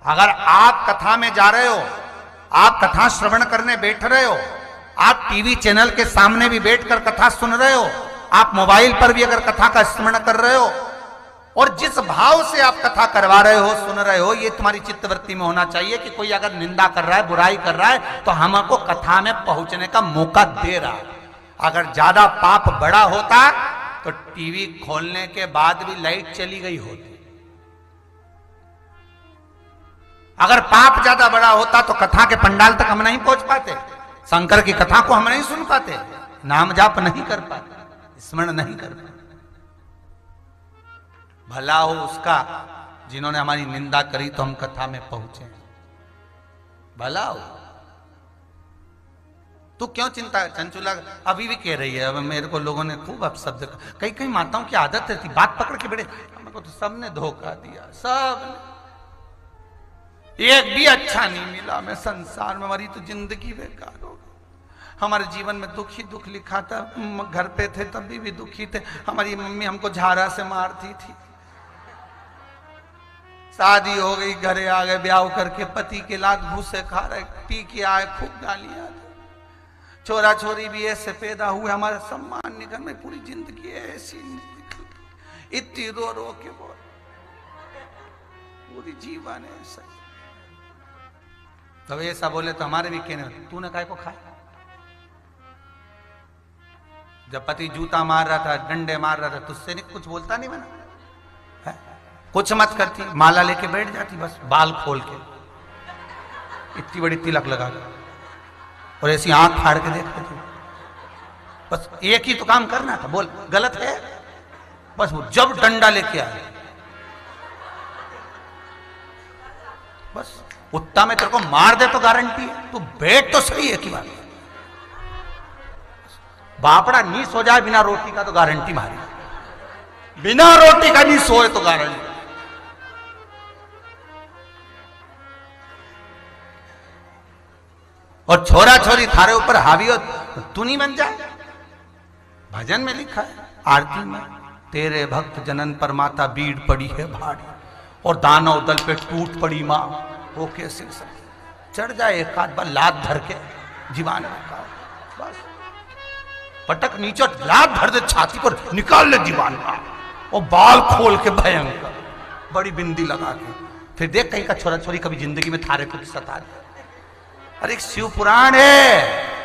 अगर आप कथा में जा रहे हो, आप कथा श्रवण करने बैठ रहे हो, आप टीवी चैनल के सामने भी बैठकर कथा सुन रहे हो, आप मोबाइल पर भी अगर कथा का स्मरण कर रहे हो, और जिस भाव से आप कथा करवा रहे हो, सुन रहे हो, ये तुम्हारी चित्तवृत्ति में होना चाहिए कि कोई अगर निंदा कर रहा है, बुराई कर रहा है, तो हमको कथा में पहुंचने का मौका दे रहा है। अगर ज्यादा पाप बड़ा होता तो टीवी खोलने के बाद भी लाइट चली गई होती। अगर पाप ज्यादा बड़ा होता तो कथा के पंडाल तक हम नहीं पहुंच पाते, शंकर की कथा को हम नहीं सुन पाते, नाम जाप नहीं कर पाते, स्मरण नहीं कर पाते। भला हो उसका जिन्होंने हमारी निंदा करी तो हम कथा में पहुंचे, भला हो। तू क्यों चिंता, चंचुला अभी भी कह रही है, अब मेरे को लोगों ने खूब अपशब्द, कई कई माताओं की आदत रहती बात पकड़ के बड़े, हमको तो सबने धोखा दिया, सब एक भी अच्छा नहीं मिला, मैं संसार में, हमारी तो जिंदगी बेकार हो गई। हमारे जीवन में दुख ही दुख लिखा था, घर पे थे तब भी दुखी थे, हमारी मम्मी हमको झाड़ा से मारती थी, शादी हो गई, घरे आ गए, ब्याह करके पति के लात भूसे खा रहे, पी के आए, खूब गालियां, छोरा छोरी भी ऐसे पैदा हुए, हमारा सम्मान निकल में, पूरी जिंदगी ऐसी निकल, इतनी रो रो के बोल, पूरी जीवन है ऐसा। तब ऐसा बोले तो हमारे भी कहने, तूने काय को खाया? जब पति जूता मार रहा था, डंडे मार रहा था, तुझसे नहीं कुछ बोलता नहीं बना, कुछ मत करती, माला लेके बैठ जाती, बस बाल खोल के, इतनी बड़ी तिलक लगा के, और ऐसी आंख फाड़ के देखते थे, बस एक ही तो काम करना था, बोल गलत है, बस वो जब डंडा लेके आए, बस उत्ता में तेरे को मार दे तो गारंटी है, तू बैठ तो सही है की बात, बापड़ा नी सो जाए बिना रोटी का तो गारंटी मारी, बिना रोटी का नहीं सोए तो गारंटी। और छोरा छोरी थारे ऊपर हावी हो तो तू नहीं बन जाए। भजन में लिखा है, आरती में, तेरे भक्त जनन पर माता बीड़ पड़ी है भारी, और दानव दल पे टूट पड़ी मां, वो कैसे चढ़ जाए एक आध बार लात धर के जीवान में, बस पटक नीचे लात धर दे छाती पर, निकाल ले जीवान का, और बाल खोल के भयंकर बड़ी बिंदी लगा के, फिर देख कहीं का छोरा छोरी कभी जिंदगी में थारे कुछ सता दे। अरे एक शिव पुराण है,